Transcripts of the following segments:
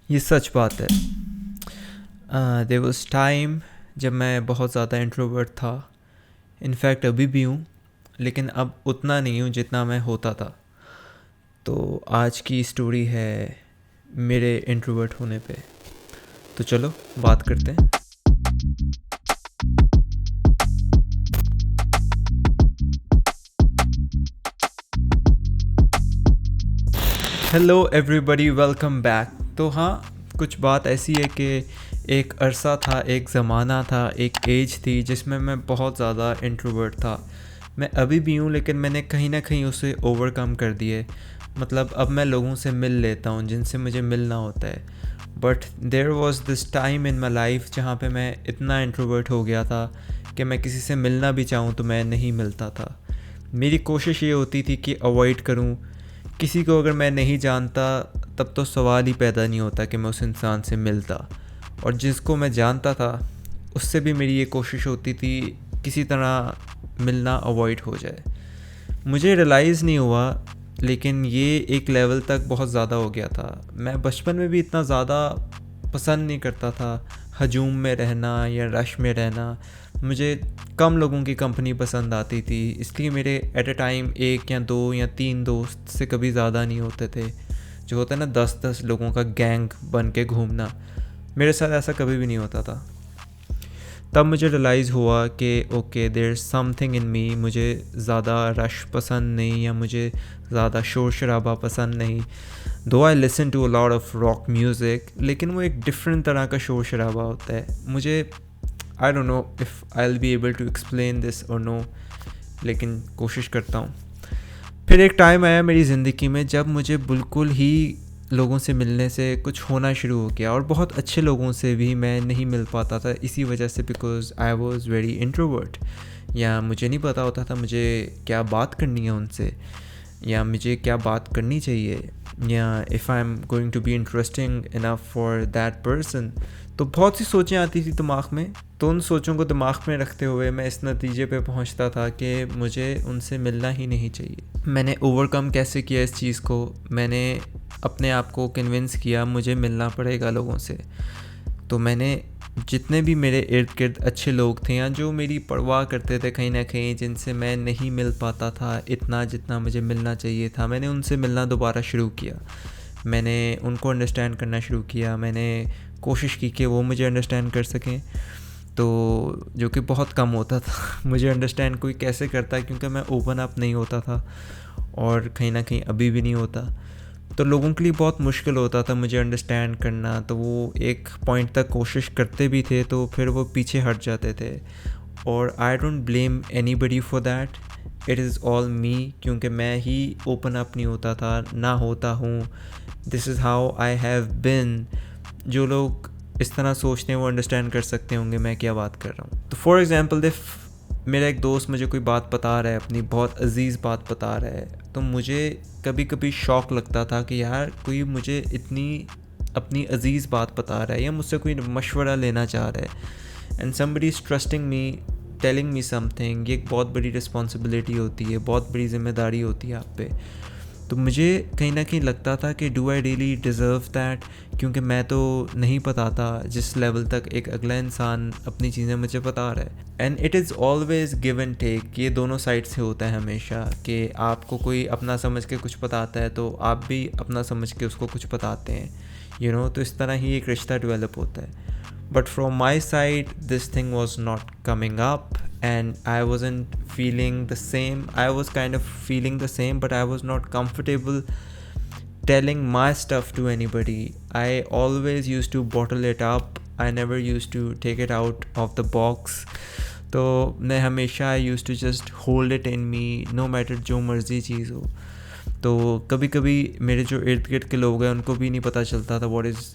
ये सच बात है। देयर वाज टाइम जब मैं बहुत ज़्यादा इंट्रोवर्ट था। इनफैक्ट अभी भी हूँ, लेकिन अब उतना नहीं हूँ जितना मैं होता था। तो आज की स्टोरी है मेरे इंट्रोवर्ट होने पे। तो चलो बात करते हैं। Hello everybody, welcome back. तो हाँ, कुछ बात ऐसी है कि एक अरसा था, एक ज़माना था, एक एज थी जिसमें मैं बहुत ज़्यादा इंट्रोवर्ट था। मैं अभी भी हूँ, लेकिन मैंने कहीं ना कहीं उसे ओवरकम कर दिए। मतलब अब मैं लोगों से मिल लेता हूँ जिनसे मुझे मिलना होता है। But there was this time in my life जहाँ पे मैं इतना इंट्रोवर्ट हो गया था कि मैं किसी से मिलना भी चाहूँ तो मैं नहीं मिलता था। मेरी कोशिश ये होती थी कि अवॉइड करूँ किसी को। अगर मैं नहीं जानता तब तो सवाल ही पैदा नहीं होता कि मैं उस इंसान से मिलता, और जिसको मैं जानता था उससे भी मेरी ये कोशिश होती थी किसी तरह मिलना अवॉइड हो जाए। मुझे रियलाइज़ नहीं हुआ, लेकिन ये एक लेवल तक बहुत ज़्यादा हो गया था। मैं बचपन में भी इतना ज़्यादा पसंद नहीं करता था हजूम में रहना या रश में रहना। मुझे कम लोगों की कंपनी पसंद आती थी, इसलिए मेरे एट अ टाइम एक या दो या तीन दोस्त से कभी ज़्यादा नहीं होते थे। जो होता है ना, 10-10 लोगों का गैंग बन के घूमना, मेरे साथ ऐसा कभी भी नहीं होता था। तब मुझे रियलाइज़ हुआ कि ओके, देयर समथिंग इन मी। मुझे ज़्यादा रश पसंद नहीं, या मुझे ज़्यादा शोर शराबा पसंद नहीं। Though I listen to a lot of rock music, लेकिन वो एक डिफरेंट तरह का शोर शराबा होता है। मुझे I don't know if I will be able to explain this or no, लेकिन कोशिश करता हूँ। फिर एक टाइम आया मेरी ज़िंदगी में जब मुझे बिल्कुल ही लोगों से मिलने से कुछ होना शुरू हो गया, और बहुत अच्छे लोगों से भी मैं नहीं मिल पाता था इसी वजह से, because I was very introvert. या मुझे नहीं पता होता था मुझे क्या बात करनी है उनसे, या मुझे क्या बात करनी चाहिए, या if I am going to be interesting enough for that person. तो बहुत सी सोचें आती थी दिमाग में। तो उन सोचों को दिमाग में रखते हुए मैं इस नतीजे पे पहुंचता था कि मुझे उनसे मिलना ही नहीं चाहिए। मैंने ओवरकम कैसे किया इस चीज़ को? मैंने अपने आप को कन्विंस किया मुझे मिलना पड़ेगा लोगों से। तो मैंने जितने भी मेरे इर्द गिर्द अच्छे लोग थे, या जो मेरी परवाह करते थे कहीं ना कहीं, जिनसे मैं नहीं मिल पाता था इतना जितना मुझे मिलना चाहिए था, मैंने उनसे मिलना दोबारा शुरू किया। मैंने उनको अंडरस्टैंड करना शुरू किया। मैंने कोशिश की कि वो मुझे अंडरस्टैंड कर सकें, तो जो कि बहुत कम होता था। मुझे अंडरस्टैंड कोई कैसे करता है, क्योंकि मैं ओपन अप नहीं होता था, और कहीं ना कहीं अभी भी नहीं होता। तो लोगों के लिए बहुत मुश्किल होता था मुझे अंडरस्टैंड करना। तो वो एक पॉइंट तक कोशिश करते भी थे, तो फिर वो पीछे हट जाते थे। और I don't blame anybody for that, it is all me, क्योंकि मैं ही ओपन अप नहीं होता था, ना होता हूँ। This is how I have been. जो लोग इस तरह सोचते हैं वो अंडरस्टैंड कर सकते होंगे मैं क्या बात कर रहा हूँ। तो फॉर एग्ज़ाम्पल, मेरा एक दोस्त मुझे कोई बात बता रहा है, अपनी बहुत अजीज़ बात बता रहा है, तो मुझे कभी कभी शौक़ लगता था कि यार कोई मुझे इतनी अपनी अजीज़ बात बता रहा है, या मुझसे कोई मशवरा लेना चाह रहा है, and somebody is trusting me, telling me something. ये एक बहुत बड़ी रिस्पॉन्सिबिलिटी होती है, बहुत बड़ी जिम्मेदारी होती है आप पे। तो मुझे कहीं ना कहीं लगता था कि do I really deserve that, क्योंकि मैं तो नहीं बताता जिस लेवल तक एक अगला इंसान अपनी चीज़ें मुझे बता रहा है। And it is always give and take. ये दोनों साइड से होता है हमेशा, कि आपको कोई अपना समझ के कुछ बताता है तो आप भी अपना समझ के उसको कुछ बताते हैं, तो इस तरह ही एक रिश्ता डेवलप होता है। But from my side, this thing was not coming up, and I wasn't feeling the same. I was kind of feeling the same, but I was not comfortable telling my stuff to anybody. I always used to bottle it up. I never used to take it out of the box. तो मैं हमेशा I used to just hold it in me, no matter जो मर्ज़ी चीज़ हो। तो कभी कभी मेरे जो इर्द गिर्द के लोग हैं उनको भी नहीं पता चलता था what is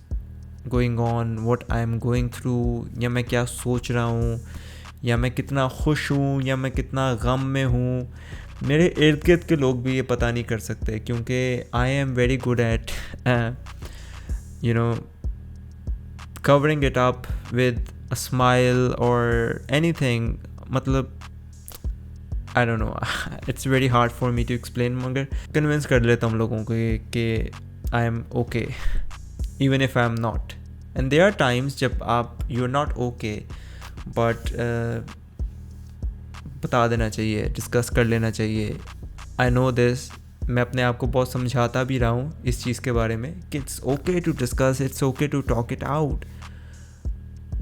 going on, what I am going through, या मैं क्या सोच रहा हूँ, या मैं कितना खुश हूँ, या मैं कितना गम में हूँ। मेरे इर्द गिर्द के लोग भी ये पता नहीं कर सकते, क्योंकि I am very good at you know covering it up with a smile और एनीथिंग। मतलब I don't know, it's very hard for me to explain, मगर कन्विंस कर लेता हूँ लोगों को कि I am okay. Even if I am not. And there are times जब आप you are not okay, but बता देना चाहिए, डिस्कस कर लेना चाहिए. I know this. मैं अपने आप को बहुत समझाता भी रहा हूँ इस चीज़ के बारे में कि it's okay to discuss, it's okay to talk it out.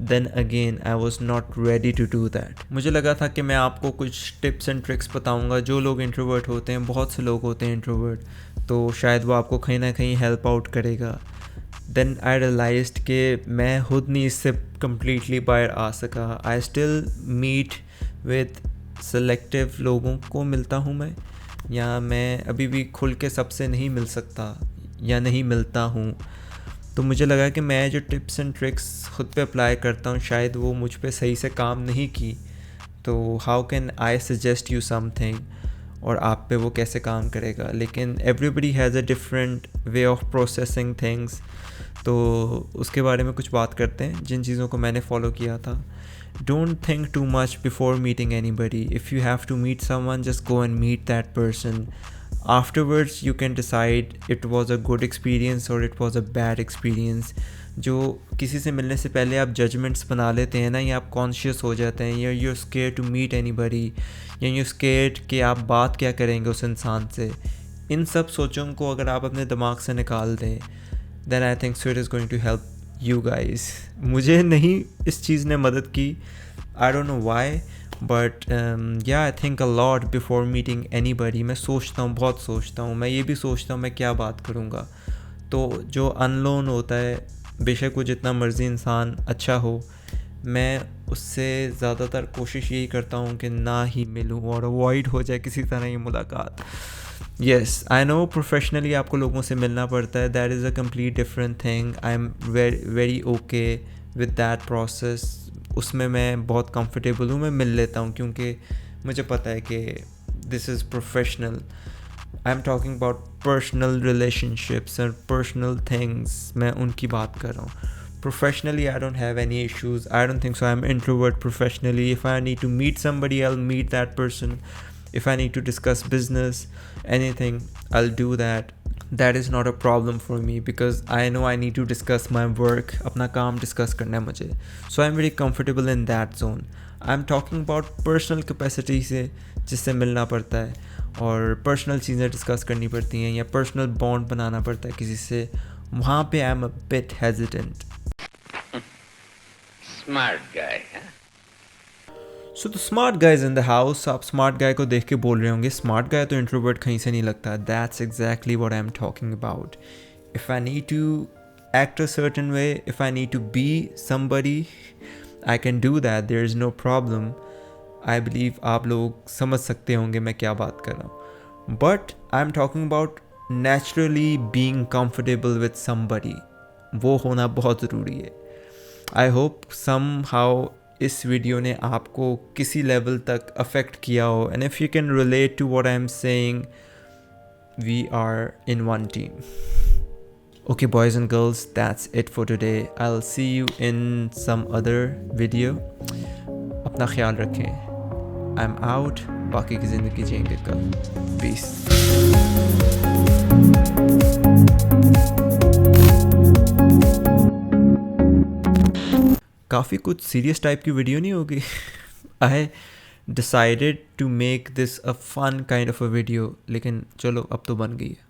Then again I was not ready to do that. मुझे लगा था कि मैं आपको कुछ टिप्स एंड ट्रिक्स बताऊंगा. जो लोग इंट्रोवर्ट होते हैं, बहुत से लोग होते हैं इंट्रोवर्ट, तो शायद वो आपको कहीं ना कहीं हेल्प आउट करेगा. देन आई रियलाइज्ड कि मैं खुद नहीं इससे कम्प्लीटली बाहर आ सका. I still meet with selective लोगों को मिलता हूँ मैं, या मैं अभी भी खुल के सबसे नहीं मिल सकता या नहीं मिलता हूँ. तो मुझे लगा कि मैं जो टिप्स एंड ट्रिक्स खुद पे अप्लाई करता हूँ शायद वो मुझ पे सही से काम नहीं की. तो how can I suggest you something, और आप पे वो कैसे काम करेगा. लेकिन everybody has a different way of processing things. तो उसके बारे में कुछ बात करते हैं, जिन चीज़ों को मैंने फॉलो किया था. Don't think too much before meeting anybody. If you have to meet someone, just go and meet that person. Afterwards, you can decide it was a good experience or it was a bad experience. जो किसी से मिलने से पहले आप judgements बना लेते हैं ना, या आप कॉन्शियस हो जाते हैं, या you're scared to meet anybody, या you're scared कि आप बात क्या करेंगे उस इंसान से. इन सब सोचों को अगर आप अपने दिमाग से निकाल दें, then I think so it is going to help you guys. मुझे नहीं इस चीज़ ने मदद की. I don't know why, but yeah, I think a lot before meeting anybody. मैं सोचता हूँ, बहुत सोचता हूँ. मैं ये भी सोचता हूँ मैं क्या बात करूँगा. तो जो अनलोन होता है, बेशक वो जितना मर्ज़ी इंसान अच्छा हो, मैं उससे ज़्यादातर कोशिश यही करता हूँ कि ना ही मिलूँ और अवॉइड हो जाए किसी तरह की मुलाकात. येस, आई नो प्रोफेशनली आपको लोगों से मिलना पड़ता है. That is a complete different thing. I am very okay with that process. उसमें मैं बहुत कंफर्टेबल हूँ. मैं मिल लेता हूँ क्योंकि मुझे पता है कि this is professional. I am talking about personal relationships and personal things. मैं उनकी बात कर रहा हूँ. Professionally, I don't have any issues. I don't think so. I'm introvert professionally. If I need to meet somebody, I'll meet that person. If I need to discuss business, anything, I'll do that. That is not a problem for me because I know I need to discuss my work. अपना काम discuss करना है मुझे. So I'm very comfortable in that zone. I'm talking about personal capacity से जिससे मिलना पड़ता है और personal चीज़ें discuss करनी पड़ती हैं या personal bond बनाना पड़ता है किसी से. वहाँ पे I'm a bit hesitant. Smart guy, huh? So the smart guy is in the house. आप smart guy को देख के बोल रहे होंगे smart guy तो introvert कहीं से नहीं लगता. That's exactly what I'm talking about. If I need to act a certain way, if I need to be somebody, I can do that. There is no problem. I believe आप लोग समझ सकते होंगे मैं क्या बात कर रहा हूँ. But I'm talking about naturally being comfortable with somebody. वो होना बहुत ज़रूरी है. आई होप somehow इस वीडियो ने आपको किसी लेवल तक अफेक्ट किया हो. And if you can relate to what I am saying, we are in one team. Okay, boys and girls, that's it for today. I'll see you in some other video. अपना ख्याल रखें. I'm out. बाकी की ज़िंदगी जिएंगे कल. Peace. काफ़ी कुछ सीरियस टाइप की वीडियो नहीं होगी. I decided to make this a fun kind of a video, लेकिन चलो अब तो बन गई है.